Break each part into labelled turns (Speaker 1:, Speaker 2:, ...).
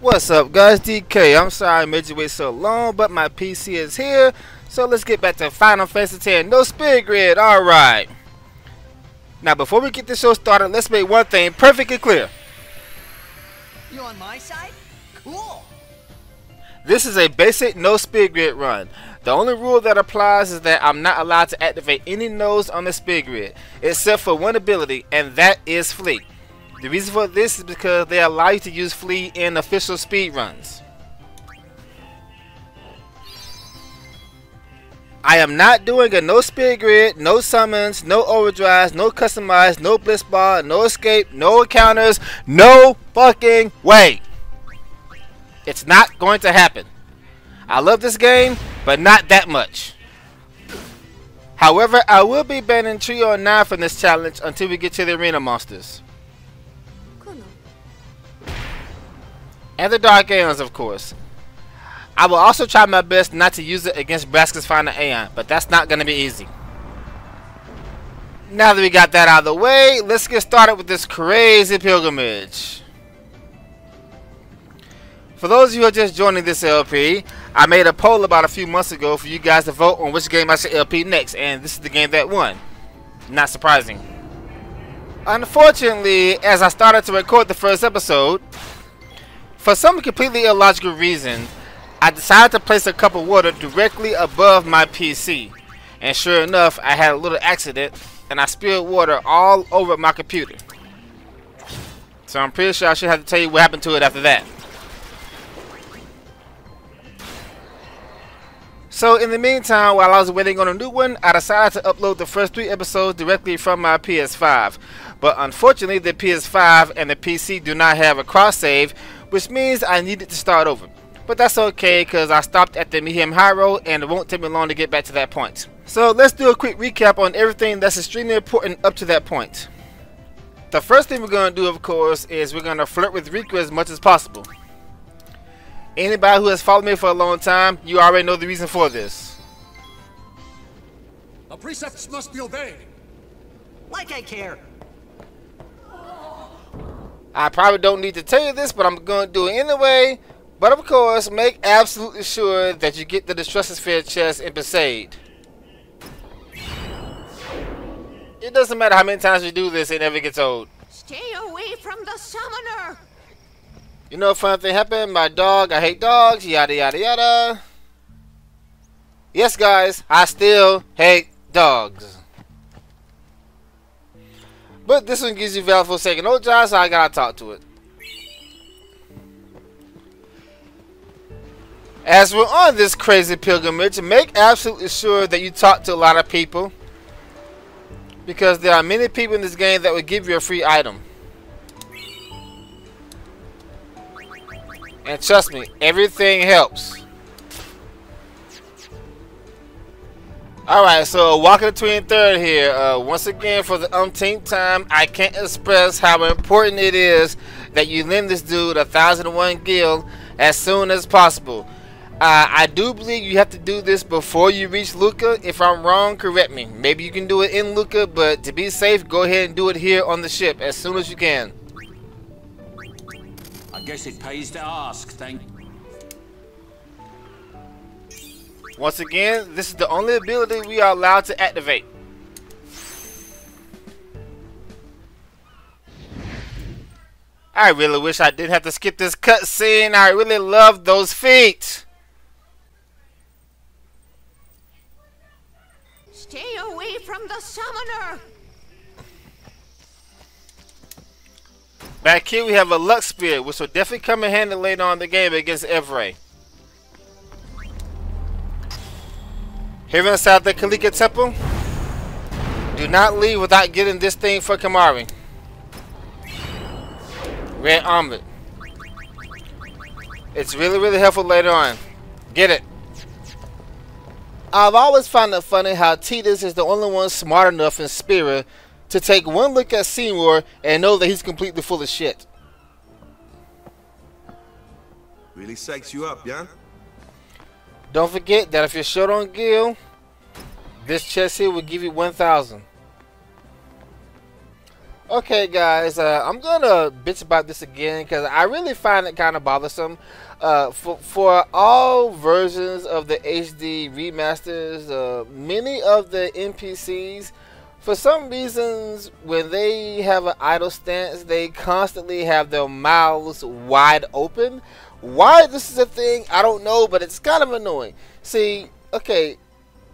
Speaker 1: What's up guys, DK. I'm sorry I made you wait so long, but my PC is here. So let's get back to Final Fantasy X. No speed grid, alright. Now before we get the show started, let's make one thing perfectly clear.
Speaker 2: You on my side? Cool.
Speaker 1: This is a basic no speed grid run. The only rule that applies is that I'm not allowed to activate any nodes on the speed grid, except for one ability, and that is Fleet. The reason for this is because they allow you to use Fleet in official speed runs. I am not doing a no speed grid, no summons, no overdrives, no customize, no bliss bar, no escape, no encounters, no fucking way. It's not going to happen. I love this game, but not that much. However, I will be banning Trio and 9 from this challenge until we get to the arena monsters. And the Dark Aeons, of course. I will also try my best not to use it against Braska's Final Aeon, but that's not going to be easy. Now that we got that out of the way, let's get started with this crazy pilgrimage. For those of you who are just joining this LP, I made a poll about a few months ago for you guys to vote on which game I should LP next, and this is the game that won. Not surprising. Unfortunately, as I started to record the first episode, for some completely illogical reason, I decided to place a cup of water directly above my PC. And sure enough, I had a little accident and I spilled water all over my computer. So I'm pretty sure I should have to tell you what happened to it after that. So in the meantime, while I was waiting on a new one, I decided to upload the first 3 episodes directly from my PS5. But unfortunately, the PS5 and the PC do not have a cross save, which means I needed to start over. But that's okay, because I stopped at the Highroad and it won't take me long to get back to that point. So let's do a quick recap on everything that's extremely important up to that point. The first thing we're going to do, of course, is we're going to flirt with Riku as much as possible. Anybody who has followed me for a long time, you already know the reason for this.
Speaker 3: The precepts must be obeyed.
Speaker 2: Like I care.
Speaker 1: I probably don't need to tell you this, but I'm going to do it anyway. But of course, make absolutely sure that you get the Distress Sphere chest in Besaid. It doesn't matter how many times you do this, it never gets old.
Speaker 4: Stay away from the summoner.
Speaker 1: You know, a fun thing happened. My dog, I hate dogs, yada yada yada. Yes, guys, I still hate dogs. But this one gives you valid for a second old job, so I gotta talk to it. As we're on this crazy pilgrimage, make absolutely sure that you talk to a lot of people, because there are many people in this game that will give you a free item. And trust me, everything helps. Alright, so walking to 23rd here. Once again, for the umpteenth time, I can't express how important it is that you lend this dude 1001 gil as soon as possible. I do believe you have to do this before you reach Luca. If I'm wrong, correct me. Maybe you can do it in Luca, but to be safe, go ahead and do it here on the ship as soon as you can.
Speaker 3: I guess it pays to ask, thank you.
Speaker 1: Once again, this is the only ability we are allowed to activate. I really wish I didn't have to skip this cutscene. I really love those feet.
Speaker 4: Stay away from the summoner.
Speaker 1: Back here we have a Lux Spear, which will definitely come in handy later on in the game against Evray. Here inside the Kalika Temple, do not leave without getting this thing for Kamari. Red Omelet. It's really helpful later on. Get it. I've always found it funny how Tidus is the only one smart enough in Spirit to take one look at Seymour and know that he's completely full of shit.
Speaker 5: Really psychs you up, yeah?
Speaker 1: Don't forget that if you're short on gil, this chest here will give you 1,000. Okay, guys, I'm gonna bitch about this again because I really find it kind of bothersome. For all versions of the HD remasters, many of the NPCs, for some reasons, when they have an idle stance, they constantly have their mouths wide open. Why this is a thing, I don't know, but it's kind of annoying. See, okay,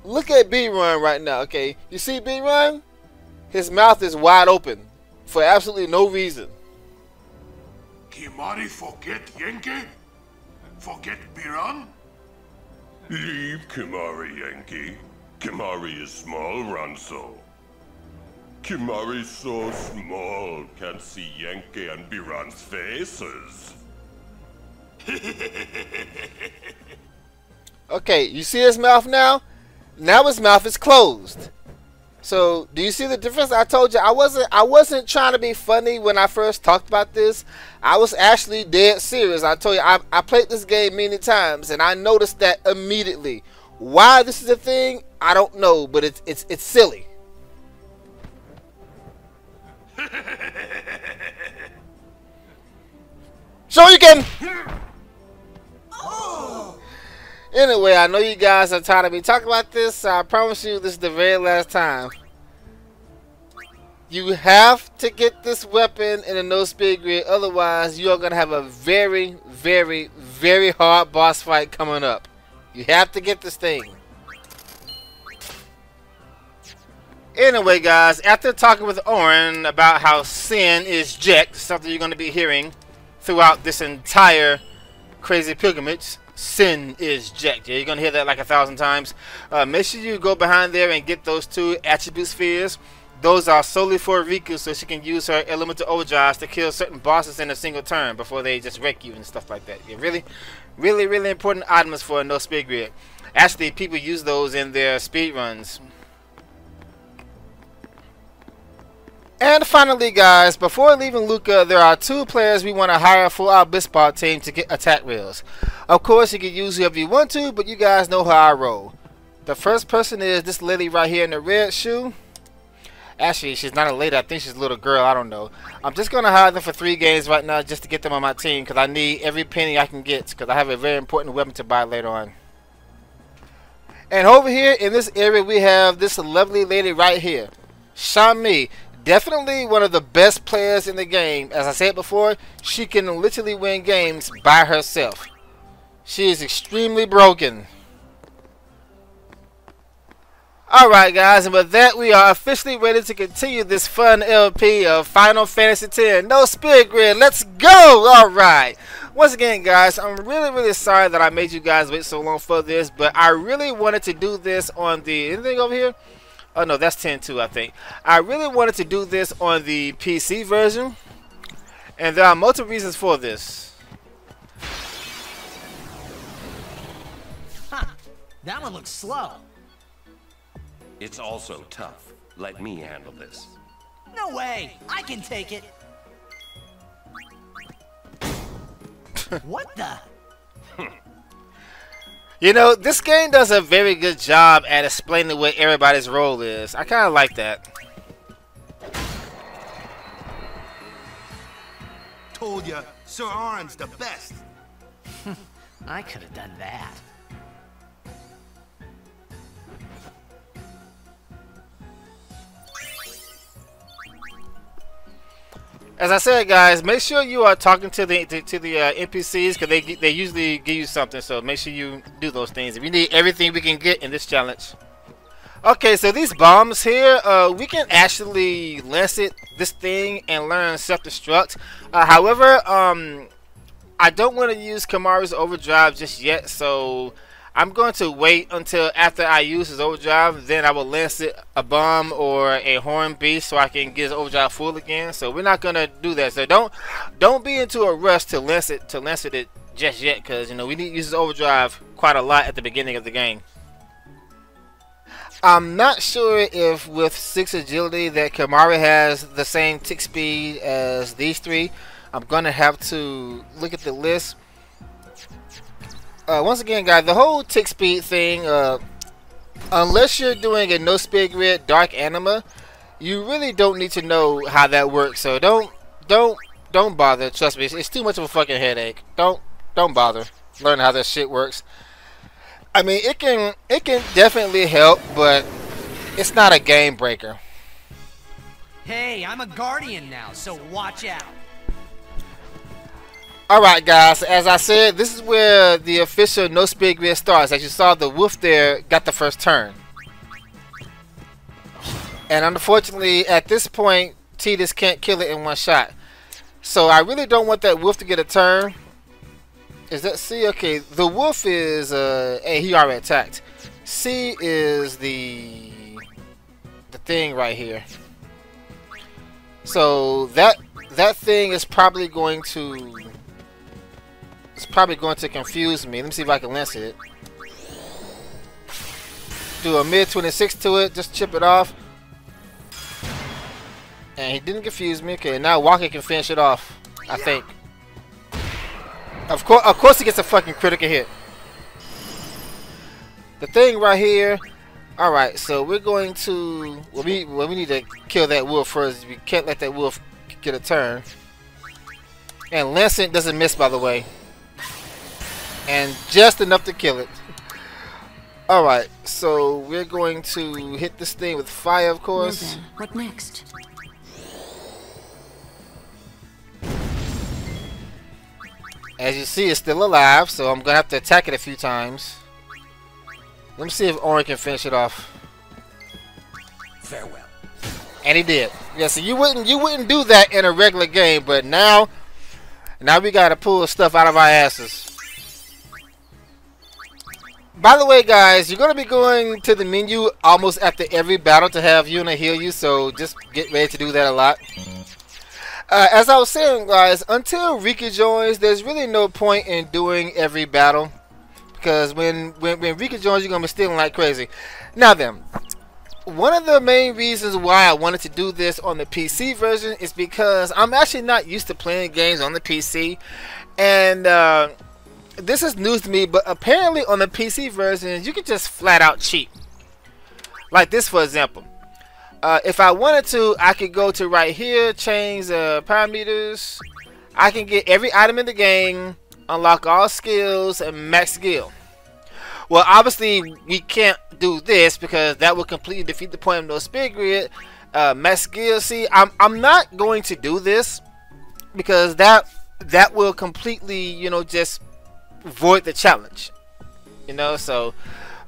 Speaker 1: look at B-Run right now. Okay, you see B-Run? His mouth is wide open for absolutely no reason.
Speaker 3: Kimari forget Yankee? Forget Biran?
Speaker 6: Leave Kimari, Yankee. Kimari is small, Ranso. Kimari's so small, can't see Yankee and Biran's faces.
Speaker 1: Okay, you see his mouth now? Now his mouth is closed. So, do you see the difference? I told you I wasn't trying to be funny when I first talked about this. I was actually dead serious. I told you I played this game many times and I noticed that immediately. Why this is a thing, I don't know, but it's silly. So you can. Anyway, I know you guys are tired of me talking about this, so I promise you this is the very last time. You have to get this weapon in a no-speed grid, otherwise you are going to have a very, very, very hard boss fight coming up. You have to get this thing. Anyway, guys, after talking with Orin about how sin is Jek, something you're going to be hearing throughout this entire crazy pilgrimage, sin is Jek. Yeah, you're going to hear that like 1,000 times. Make sure you go behind there and get those 2 attribute spheres. Those are solely for Riku, so she can use her elemental overdrives to kill certain bosses in a single turn before they just wreck you and stuff like that. Yeah, really important items for a no speed grid. Actually, people use those in their speed runs. And finally, guys, before leaving Luca, there are 2 players we want to hire for our Blitzball team to get attack rails. Of course, you can use whoever you want to, but you guys know how I roll. The first person is this lady right here in the red shoe. Actually, she's not a lady. I think she's a little girl. I don't know. I'm just going to hire them for 3 games right now just to get them on my team because I need every penny I can get because I have a very important weapon to buy later on. And over here in this area, we have this lovely lady right here. Shami. Definitely one of the best players in the game. As I said before, she can literally win games by herself. She is extremely broken. Alright guys, and with that we are officially ready to continue this fun LP of Final Fantasy X. No speed grid, let's go! Alright. Once again guys, I'm really sorry that I made you guys wait so long for this, but I really wanted to do this on the... Anything over here? Oh no, that's 10-2 I think. I really wanted to do this on the PC version, and there are multiple reasons for this.
Speaker 2: Huh. That one looks slow.
Speaker 7: It's also tough. Let me handle this.
Speaker 2: No way! I can take it! What the?
Speaker 1: You know, this game does a very good job at explaining what everybody's role is. I kind of like that.
Speaker 5: Told ya, Sir Arn's the best.
Speaker 2: I could have done that.
Speaker 1: As I said, guys, make sure you are talking to the NPCs because they usually give you something. So make sure you do those things. We need everything we can get in this challenge. Okay, so these bombs here, we can actually lance it this thing and learn self-destruct. However, I don't want to use Kimari's overdrive just yet, so I'm going to wait until after I use his overdrive. Then I will lance it a bomb or a horn beast so I can get his overdrive full again. So we're not gonna do that. So don't be into a rush to lance it just yet, because you know we need to use his overdrive quite a lot at the beginning of the game. I'm not sure if with 6 agility that Kimari has the same tick speed as these 3. I'm gonna have to look at the list. Once again, guys, the whole tick speed thing, unless you're doing a no speed grid dark anima, You really don't need to know how that works, so don't bother. Trust me, it's too much of a fucking headache. Don't bother learning how that shit works. I mean, it can definitely help, but it's not a game breaker.
Speaker 2: Hey, I'm a guardian now, so watch out.
Speaker 1: Alright guys, as I said, this is where the official no speed grid starts. As you saw, the wolf there got the first turn. And unfortunately, at this point, Tidus can't kill it in one shot. So I really don't want that wolf to get a turn. Is that C? Okay, the wolf is, hey, he already attacked. C is the thing right here. So that thing is probably going to... It's probably going to confuse me. Let me see if I can lance it. Do a mid 26 to it. Just chip it off. And he didn't confuse me. Okay, now Walker can finish it off. I think. Of course he gets a fucking critical hit. The thing right here. Alright, so we're going to... Well, we need to kill that wolf first. We can't let that wolf get a turn. And Lancet doesn't miss, by the way. And just enough to kill it. Alright, so we're going to hit this thing with fire, of course.
Speaker 8: Well then, what next?
Speaker 1: As you see, it's still alive, so I'm going to have to attack it a few times. Let me see if Orin can finish it off.
Speaker 2: Farewell.
Speaker 1: And he did. Yeah, so you wouldn't do that in a regular game, but now we got to pull stuff out of our asses. By the way, guys, you're going to be going to the menu almost after every battle to have Yuna heal you, so just get ready to do that a lot. As I was saying, guys, until Rika joins, there's really no point in doing every battle. Because when Rika joins, you're going to be stealing like crazy. Now then, one of the main reasons why I wanted to do this on the PC version is because I'm actually not used to playing games on the PC. And this is news to me, but apparently on the PC version, you can just flat out cheat. Like this, for example. If I wanted to, I could go to right here, change parameters. I can get every item in the game, unlock all skills, and max skill. Well, obviously, we can't do this because that would completely defeat the point of no speed grid. Max skill, see, I'm not going to do this because that will completely, you know, just void the challenge. You know, so...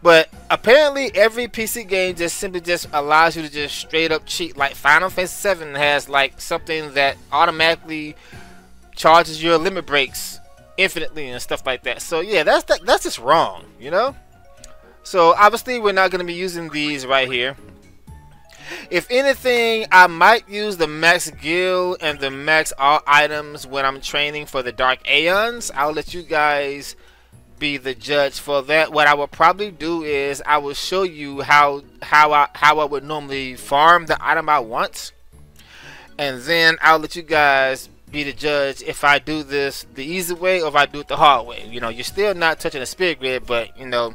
Speaker 1: But apparently every PC game just simply just allows you to just straight up cheat. Like Final Fantasy VII has like something that automatically charges your limit breaks infinitely and stuff like that. So yeah, that's just wrong, you know? So obviously we're not going to be using these right here. If anything, I might use the max guild and the max all items when I'm training for the Dark Aeons. I'll let you guys be the judge for that. What I will probably do is I will show you how I would normally farm the item I want, and then I'll let you guys be the judge if I do this the easy way or if I do it the hard way. You know, you're still not touching the spirit grid, but you know,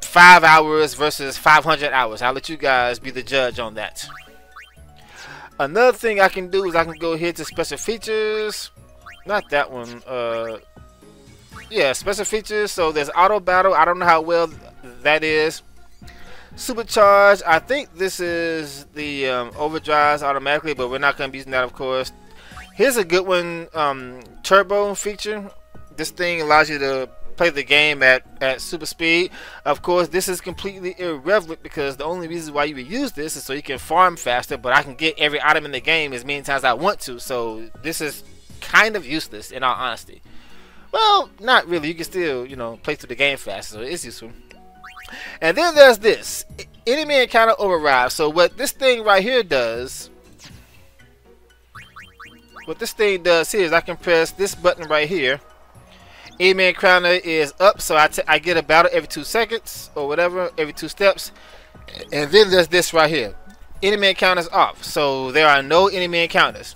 Speaker 1: 5 hours versus 500 hours. I'll let you guys be the judge on that. Another thing I can do is I can go here to special features. Not that one. Yeah, special features. So there's auto battle. I don't know how well that is. Supercharge. I think this is the overdrives automatically, but we're not going to be using that, of course. Here's a good one. Turbo feature. This thing allows you to play the game at super speed. Of course, this is completely irrelevant because the only reason why you would use this is so you can farm faster, but I can get every item in the game as many times as I want to. So this is kind of useless in all honesty. Well, not really. You can still, you know, play through the game faster, so it's useful. And then there's this enemy encounter override. So what this thing right here does, here is I can press this button right here. Enemy encounter is up, so I get a battle every 2 seconds or whatever, every 2 steps. And then there's this right here. Enemy encounters off, so there are no enemy encounters.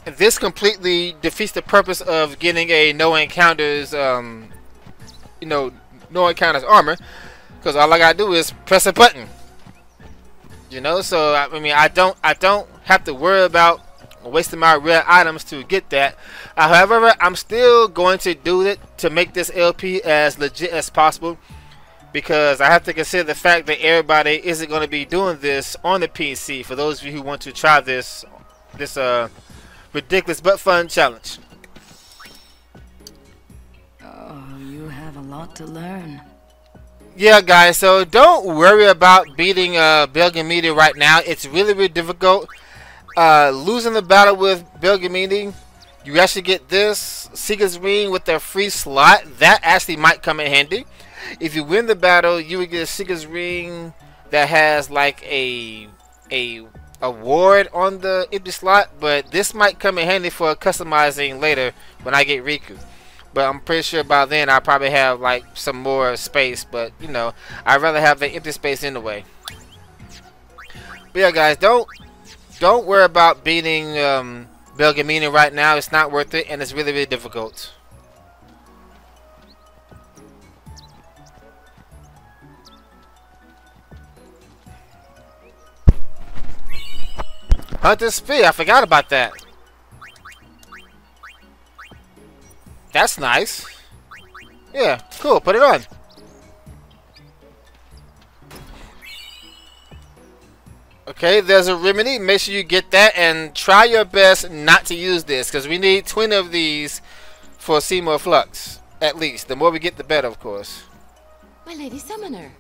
Speaker 1: This completely defeats the purpose of getting a no encounters, no encounters armor, because all I gotta do is press a button. You know, so I mean, I don't have to worry about wasting my rare items to get that. However, I'm still going to do it to make this LP as legit as possible, because I have to consider the fact that everybody isn't going to be doing this on the PC. For those of you who want to try this ridiculous but fun challenge.
Speaker 8: Oh, you have a lot to learn.
Speaker 1: Yeah, guys, so don't worry about beating Belgamini right now. It's really, really difficult. Losing the battle with Belgamini, you actually get this Seeker's Ring with their free slot. That actually might come in handy. If you win the battle, you would get a Seeker's Ring that has like a award on the empty slot, but this might come in handy for customizing later when I get Riku. But I'm pretty sure by then I'll probably have like some more space, but you know, I'd rather have the empty space anyway. But yeah, guys, don't worry about beating Belgamini right now. It's not worth it, and it's really, really difficult. Hunter's Spear, I forgot about that. That's nice. Yeah, cool, put it on. Okay, there's a remedy. Make sure you get that, and try your best not to use this, because we need 20 of these for Seymour Flux, at least. The more we get, the better, of course.
Speaker 8: My Lady Summoner.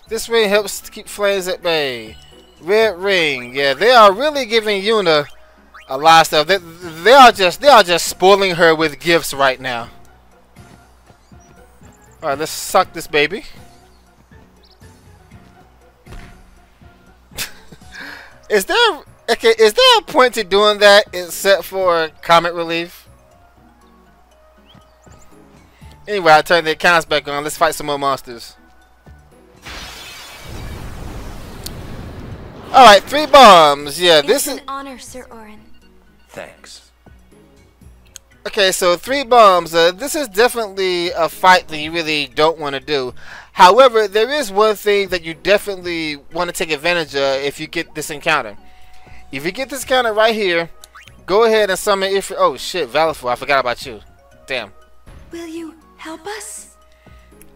Speaker 1: This ring helps to keep flames at bay. Red ring. Yeah, they are really giving Yuna a lot of stuff. They are just spoiling her with gifts right now. All right, let's suck this baby. Is there a point to doing that except for comic relief? Anyway, I turn the accounts back on. Let's fight some more monsters. All right, 3 bombs. Yeah, this is
Speaker 8: an honor, Sir Orin.
Speaker 7: Thanks.
Speaker 1: okay. So 3 bombs. This is definitely a fight that you really don't want to do. However, there is one thing that you definitely want to take advantage of if you get this encounter. If you get this encounter right here, go ahead and summon Ifrit. Oh shit, Valiful, I forgot about you. Damn.
Speaker 8: Will you help us?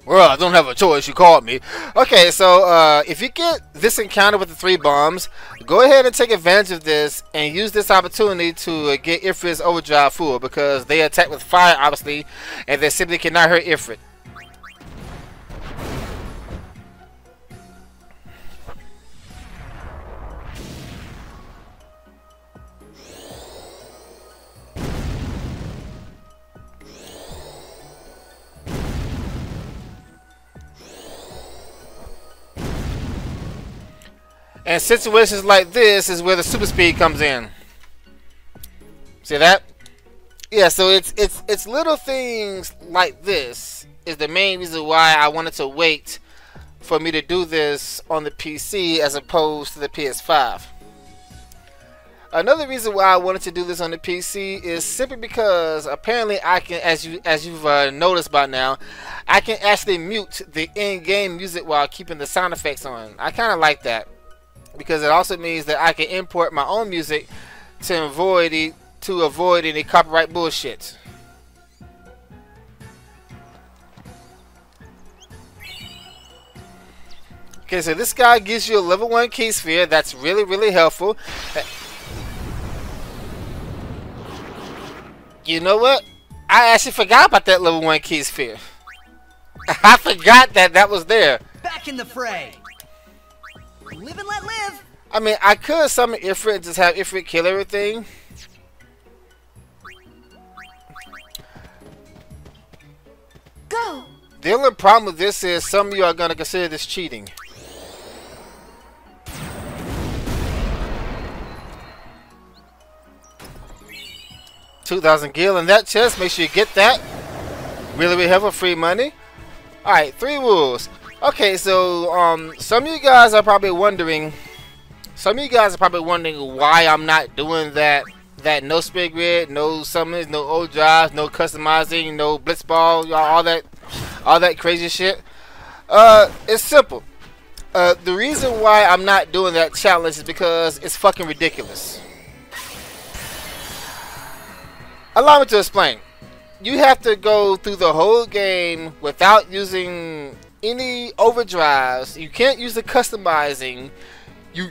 Speaker 1: Well, I don't have a choice. You called me. Okay, so if you get this encounter with the 3 bombs, go ahead and take advantage of this and use this opportunity to get Ifrit's overdrive full, because they attack with fire, obviously, and they simply cannot hurt Ifrit. And situations like this is where the super speed comes in. See that? Yeah, so it's little things like this is the main reason why I wanted to wait for me to do this on the PC as opposed to the PS5. Another reason why I wanted to do this on the PC is simply because apparently I can, as you've noticed by now, I can actually mute the in-game music while keeping the sound effects on. I kind of like that, because it also means that I can import my own music to avoid any copyright bullshit. Okay, so this guy gives you a level 1 key sphere. That's really, really helpful. You know what? I actually forgot about that level 1 key sphere. I forgot that was there.
Speaker 2: Back in the fray. Live and let live.
Speaker 1: I mean, I could summon Ifrit and just have Ifrit kill everything.
Speaker 8: Go.
Speaker 1: The only problem with this is some of you are going to consider this cheating. $2,000 gil in that chest. Make sure you get that. Really, we have a free money. Alright, 3 rules. Okay, so some of you guys are probably wondering why I'm not doing that no spear grid, no summons, no old drives, no customizing, no blitzball, all that crazy shit. It's simple. The reason why I'm not doing that challenge is because it's fucking ridiculous. Allow me to explain. You have to go through the whole game without using any overdrives. You can't use the customizing. You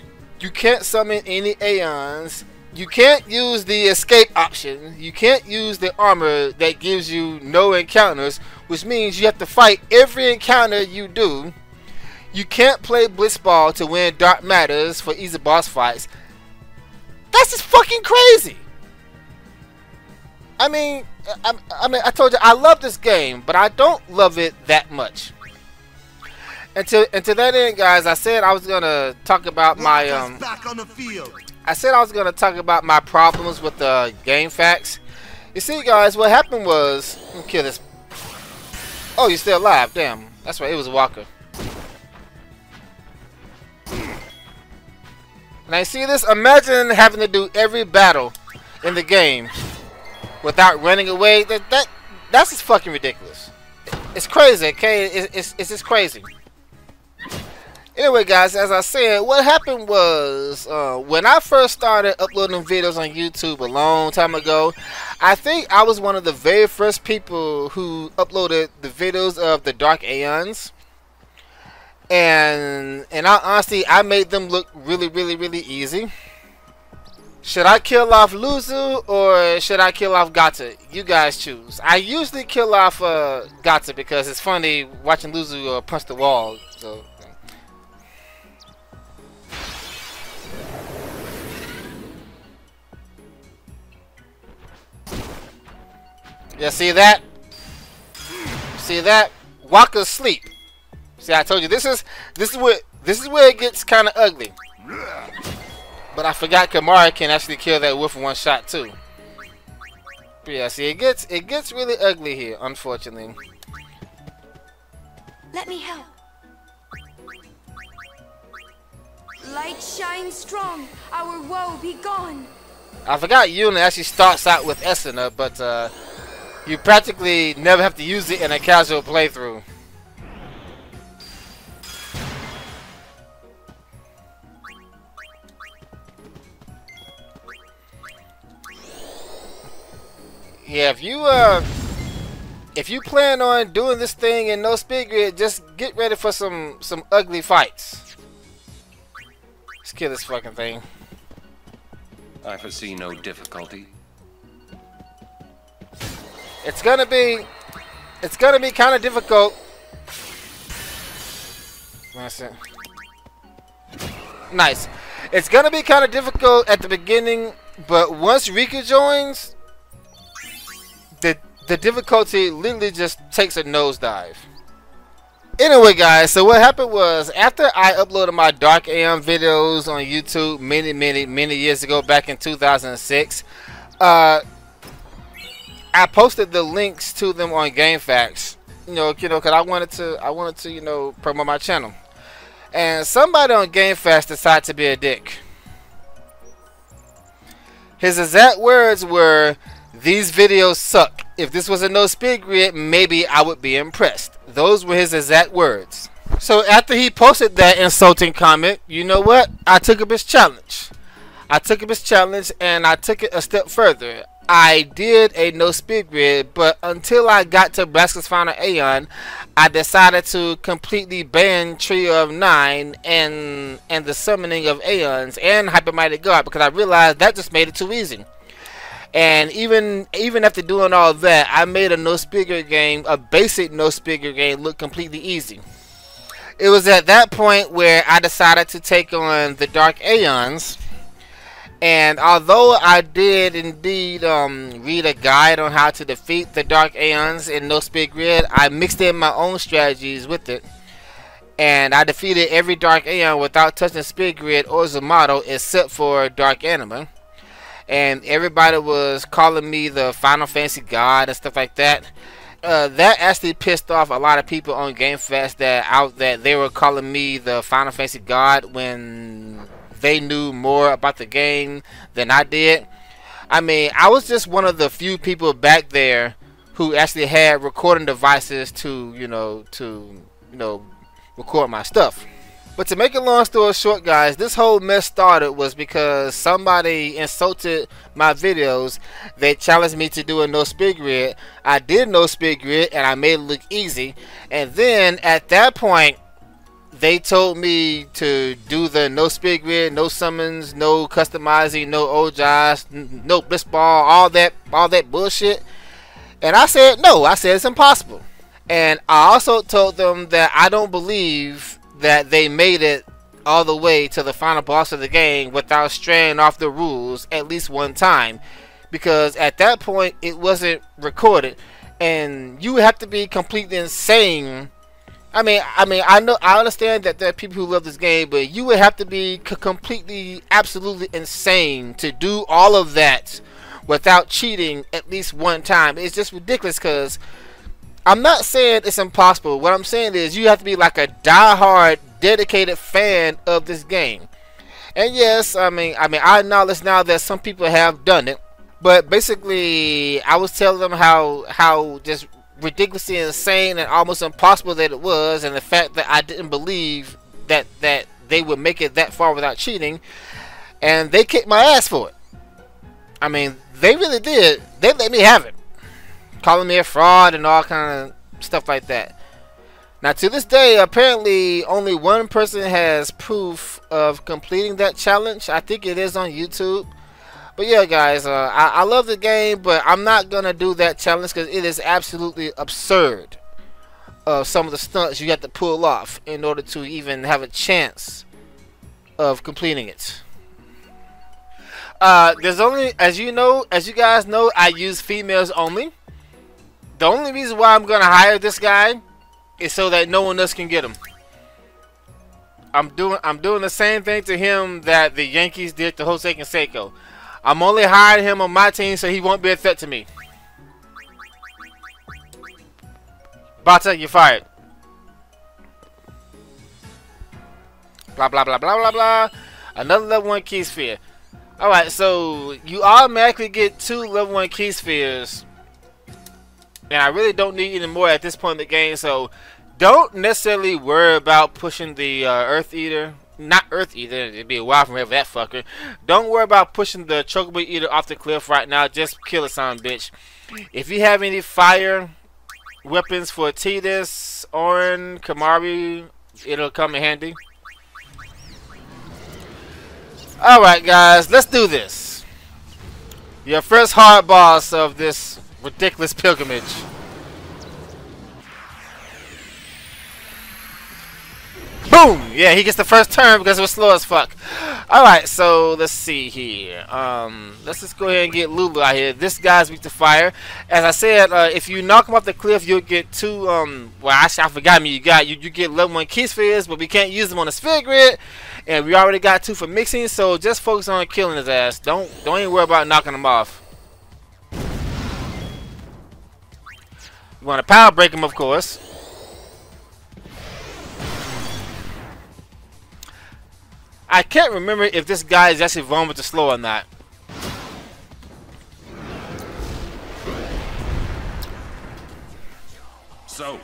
Speaker 1: can't summon any Aeons. You can't use the escape option. You can't use the armor that gives you no encounters, which means you have to fight every encounter you do. You can't play Blitzball to win Dark Matters for easy boss fights. That's just fucking crazy. I mean, I told you I love this game, but I don't love it that much. And to that end, guys, I said I was gonna talk about my
Speaker 5: back on the field.
Speaker 1: I said I was gonna talk about my problems with the game facts. You see, guys, what happened was, let me kill this. Oh, you're still alive? Damn, that's right. It was a walker. Now you see this? Imagine having to do every battle in the game without running away. That's just fucking ridiculous. It's crazy, okay? It's just crazy. Anyway, guys, as I said, what happened was when I first started uploading videos on YouTube a long time ago, I think I was one of the very first people who uploaded the videos of the Dark Aeons. And honestly, I made them look really easy. Should I kill off Luzu or should I kill off Gata? You guys choose. I usually kill off Gata because it's funny watching Luzu punch the wall. So. Yeah, see that? See that? Walker's asleep. See, I told you this is where it gets kind of ugly. But I forgot Kimahri can actually kill that wolf in one shot too. But yeah, see, it gets really ugly here, unfortunately.
Speaker 8: Let me help. Light shines strong, our woe be gone.
Speaker 1: I forgot Yuna actually starts out with Esuna, but you practically never have to use it in a casual playthrough. Yeah, if you plan on doing this thing in no speed grid, just get ready for some ugly fights. Let's kill this fucking thing.
Speaker 7: I foresee no difficulty.
Speaker 1: It's gonna be kind of difficult. That's it. Nice. It's gonna be kind of difficult at the beginning, but once Rika joins, the difficulty literally just takes a nosedive. Anyway, guys, so what happened was after I uploaded my Dark AM videos on YouTube many years ago, back in 2006, I posted the links to them on GameFAQs, you know, because I wanted to, you know, promote my channel. And somebody on GameFAQs decided to be a dick. His exact words were, "These videos suck. If this was a no speed grid, maybe I would be impressed." Those were his exact words. So after he posted that insulting comment, you know what? I took up his challenge. I took up his challenge and I took it a step further. I did a no speed grid, but until I got to Braska's Final Aeon, I decided to completely ban Trio of Nine and the summoning of Aeons and Hyper Mighty Guard, because I realized that just made it too easy. And even after doing all that, I made a no speed grid game, a basic no speed grid game, look completely easy. It was at that point where I decided to take on the Dark Aeons. And although I did indeed read a guide on how to defeat the Dark Aeons in no speed grid, I mixed in my own strategies with it. And I defeated every Dark Aeon without touching speed grid or Zamato except for Dark Anima. And everybody was calling me the Final Fantasy God and stuff like that. That actually pissed off a lot of people on GameFAQs that they were calling me the Final Fantasy God when they knew more about the game than I did. I mean, I was just one of the few people back there who actually had recording devices to record my stuff. But to make a long story short, guys, this whole mess started was because somebody insulted my videos. They challenged me to do a no speed grid. I did no speed grid and I made it look easy. And then at that point, they told me to do the no speed grid, no summons, no customizing, no Ojais, no bliss ball, all that bullshit. And I said no. I said it's impossible. And I also told them that I don't believe that they made it all the way to the final boss of the game without straying off the rules at least one time, because at that point it wasn't recorded, and you would have to be completely insane. I mean, I understand that there are people who love this game, but you would have to be completely, absolutely insane to do all of that without cheating at least one time. It's just ridiculous, because I'm not saying it's impossible. What I'm saying is you have to be like a die-hard, dedicated fan of this game. And yes, I mean, I acknowledge now that some people have done it, but basically, I was telling them how just ridiculously insane and almost impossible that it was, and the fact that I didn't believe that they would make it that far without cheating, and they kicked my ass for it. I mean, they really did. They let me have it, calling me a fraud and all kind of stuff like that. Now, to this day, apparently only one person has proof of completing that challenge. I think it is on YouTube. But yeah, guys, I love the game, but I'm not gonna do that challenge because it is absolutely absurd. Some of the stunts you have to pull off in order to even have a chance of completing it. There's only, as you guys know, I use females only. The only reason why I'm gonna hire this guy is so that no one else can get him. I'm doing the same thing to him that the Yankees did to Jose Canseco. I'm only hiring him on my team so he won't be a threat to me. Bata, you're fired. Blah blah blah blah blah blah. Another level 1 key sphere. Alright, so you automatically get 2 level 1 key spheres. And I really don't need any more at this point in the game, so don't necessarily worry about pushing the Earth Eater. Not Earth Eater, it'd be a while from that fucker. Don't worry about pushing the Chocobo Eater off the cliff right now. Just kill a son of a bitch. If you have any fire weapons for Tidus, Orin, Kimahri, it'll come in handy. Alright, guys, let's do this. Your first hard boss of this ridiculous pilgrimage. Boom! Yeah, he gets the first turn because it was slow as fuck. Alright, so let's see here. Let's just go ahead and get Lulu out here. This guy's weak to fire. As I said, if you knock him off the cliff, you'll get 2, well, actually, I forgot me. You get level 1 key spheres, but we can't use them on the sphere grid. And we already got 2 for mixing, so just focus on killing his ass. Don't even worry about knocking him off. You want to power break him, of course. I can't remember if this guy is actually vulnerable to slow or not.
Speaker 7: So,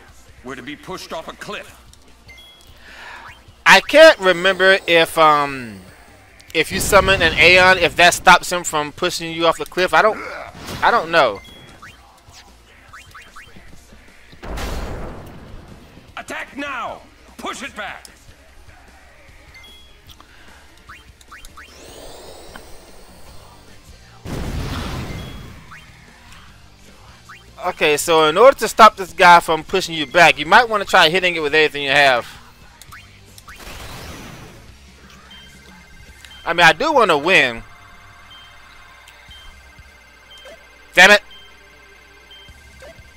Speaker 7: we're to be pushed off a cliff.
Speaker 1: I can't remember if you summon an Aeon, if that stops him from pushing you off the cliff. I don't know.
Speaker 7: Attack now! Push it back!
Speaker 1: Okay, so in order to stop this guy from pushing you back, you might want to try hitting it with everything you have. I mean, I do want to win. Damn it.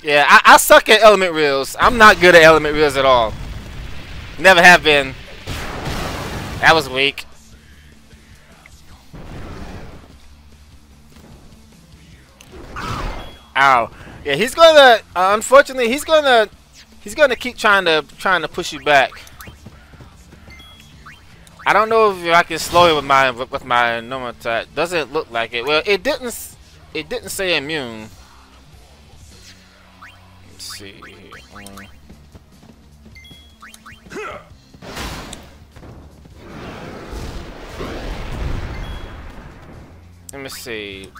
Speaker 1: Yeah, I suck at element reels. I'm not good at element reels at all. Never have been. That was weak. Ow. Yeah, he's gonna. Unfortunately, he's gonna keep trying to push you back. I don't know if I can slow it with my normal attack. Doesn't look like it. Well, it didn't say immune. Let's see. Let me see.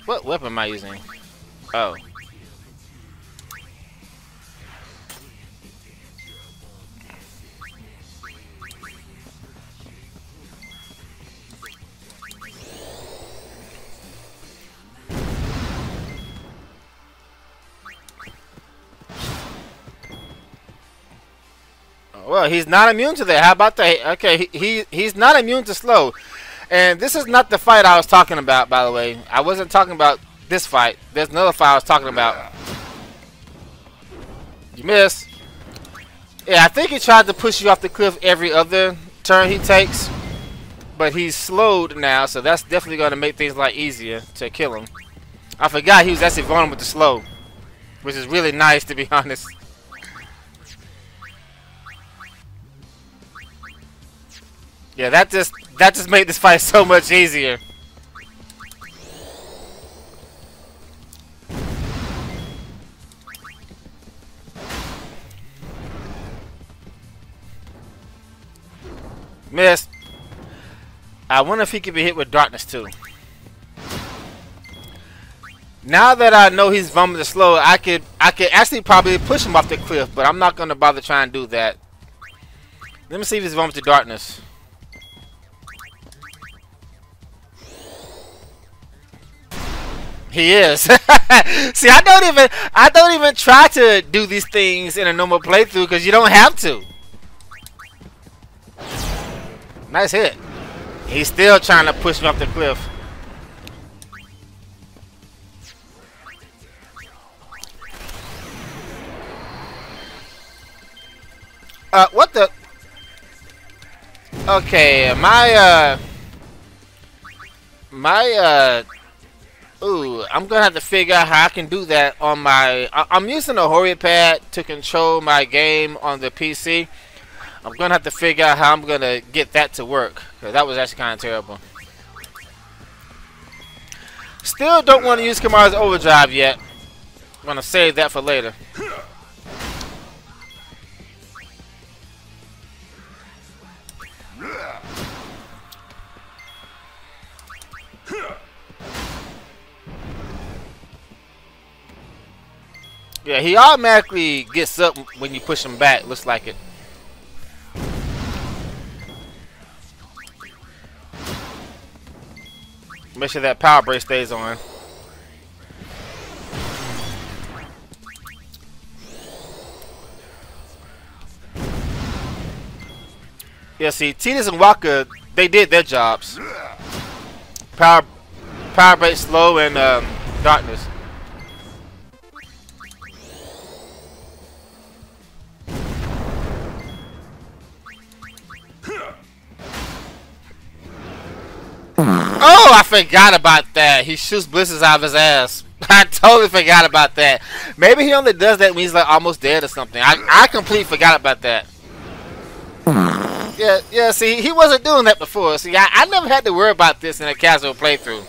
Speaker 1: What weapon am I using? Oh. Well, he's not immune to that. How about that? Okay, he's not immune to slow. And this is not the fight I was talking about, by the way. I wasn't talking about this fight. There's another fight I was talking about. You missed. Yeah, I think he tried to push you off the cliff every other turn he takes. But he's slowed now, so that's definitely going to make things a lot easier to kill him. I forgot he was actually vulnerable to slow. Which is really nice, to be honest. Yeah, that just made this fight so much easier. Missed. I wonder if he could be hit with darkness too. Now that I know he's vulnerable to slow, I could actually probably push him off the cliff, but I'm not gonna bother trying to do that. Let me see if he's vulnerable to darkness. He is. See, I don't even try to do these things in a normal playthrough because you don't have to. Nice hit. He's still trying to push me off the cliff. What the? Okay, ooh, I'm gonna have to figure out how I can do that on my. I'm using a Highroad pad to control my game on the PC. I'm gonna have to figure out how I'm gonna get that to work, because that was actually kind of terrible. Still don't want to use Kimahri's overdrive yet. I'm gonna save that for later. Yeah, he automatically gets up when you push him back. Looks like it. Make sure that power break stays on. Yeah, see, Tidus and Waka, they did their jobs. Power break slow and darkness. Oh, I forgot about that. He shoots blisters out of his ass. I totally forgot about that. Maybe he only does that when he's like almost dead or something. I completely forgot about that. Yeah, see, he wasn't doing that before. See, I never had to worry about this in a casual playthrough.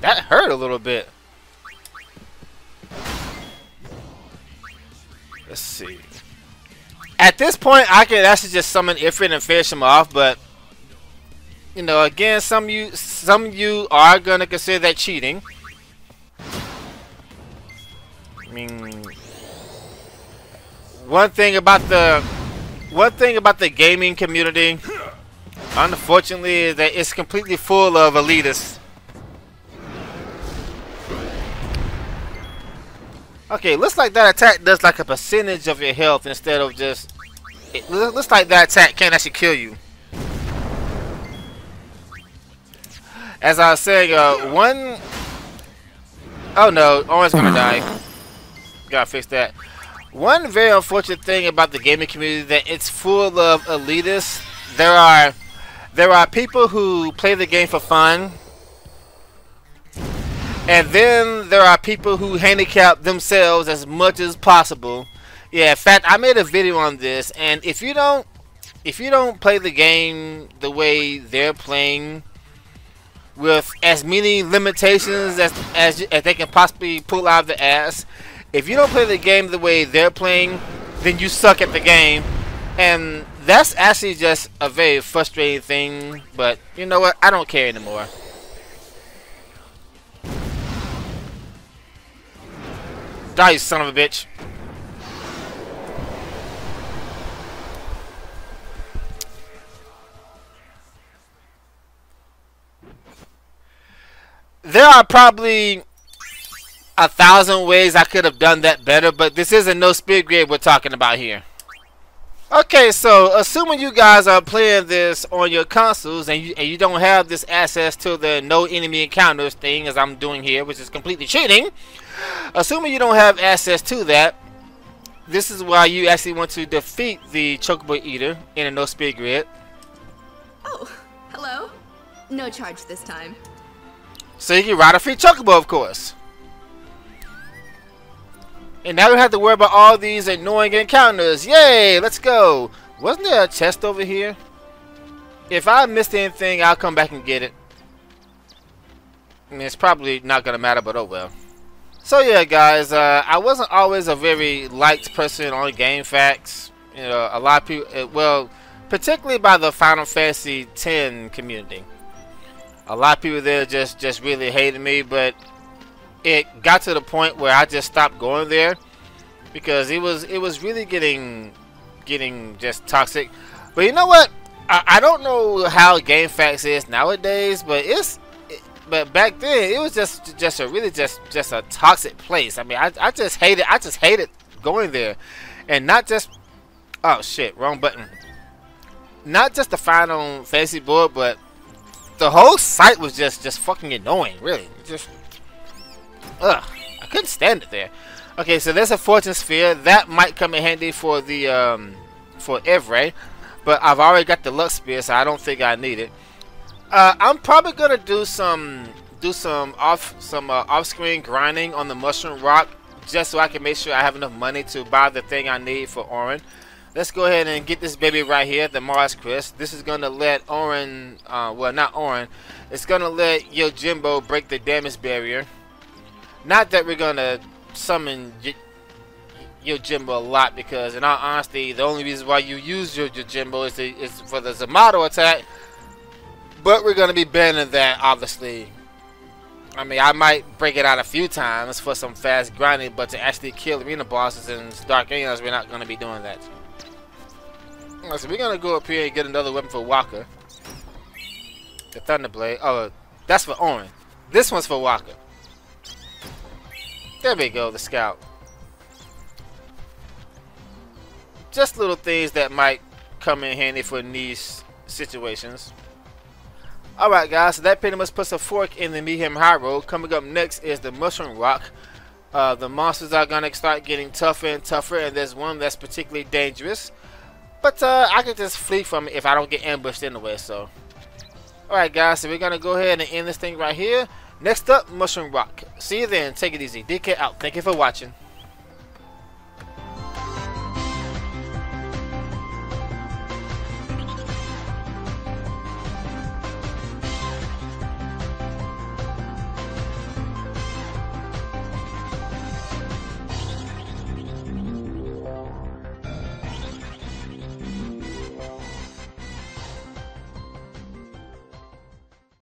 Speaker 1: That hurt a little bit. Let's see. At this point, I could actually just summon Ifrit and finish him off, but you know, again, some of you are gonna consider that cheating. I mean, one thing about the gaming community, unfortunately, is that it's completely full of elitists. Okay, looks like that attack does like a percentage of your health instead of just. It looks like that attack can't actually kill you. As I was saying, one. Oh no, Orange's gonna die. Gotta fix that. One very unfortunate thing about the gaming community is that it's full of elitists. There are people who play the game for fun. And then there are people who handicap themselves as much as possible. Yeah, in fact, I made a video on this, and if you don't play the game the way they're playing, with as many limitations as they can possibly pull out of the ass, if you don't play the game the way they're playing, then you suck at the game. And that's actually just a very frustrating thing, but you know what? I don't care anymore. Die, you son of a bitch. There are probably 1,000 ways I could have done that better, but this isn't no speed grid we're talking about here. Okay, so assuming you guys are playing this on your consoles and you don't have this access to the no enemy encounters thing as I'm doing here, which is completely cheating. Assuming you don't have access to that, this is why you actually want to defeat the Chocobo Eater in a no speed grid.
Speaker 9: Oh, hello. No charge this time.
Speaker 1: So you can ride a free Chocobo, of course. And now we don't have to worry about all these annoying encounters. Yay, let's go. Wasn't there a chest over here? If I missed anything, I'll come back and get it. I mean, it's probably not going to matter, but oh well. So yeah, guys, I wasn't always a very liked person on GameFAQs. You know, a lot of people, well, particularly by the Final Fantasy X community. A lot of people there just really hated me, but it got to the point where I just stopped going there because it was really getting just toxic. But you know what? I don't know how GameFAQs is nowadays, but but back then it was just a really just a toxic place. I mean, I just hated going there, and not just, oh shit, wrong button. Not just the Final Fantasy board, but the whole site was just fucking annoying. Really, just ugh, I couldn't stand it there. Okay, so there's a fortune sphere that might come in handy for the for Evray, but I've already got the luck spear, so I don't think I need it. I'm probably gonna do some off-screen grinding on the mushroom rock just so I can make sure I have enough money to buy the thing I need for Orin. Let's go ahead and get this baby right here, the Mars Crest. This is gonna let Orin, well, not Orin, it's gonna let Yojimbo break the damage barrier. Not that we're gonna summon Yojimbo a lot, because in all honesty, the only reason why you use Yojimbo is for the Zamato attack. But we're gonna be banning that, obviously. I mean, I might break it out a few times for some fast grinding, but to actually kill arena bosses and Dark Aeons, we're not gonna be doing that. So we're gonna go up here and get another weapon for Waka. The Thunderblade. Oh, that's for Orin. This one's for Waka. There we go, the Scout. Just little things that might come in handy for niche situations. Alright guys, so that pretty much puts a fork in the Mayhem Highroad. Coming up next is the Mushroom Rock. The monsters are gonna start getting tougher and tougher, and there's one that's particularly dangerous. But I can just flee from it if I don't get ambushed anyway, so. Alright guys, so we're gonna go ahead and end this thing right here. Next up, Mushroom Rock. See you then. Take it easy. DK out. Thank you for watching.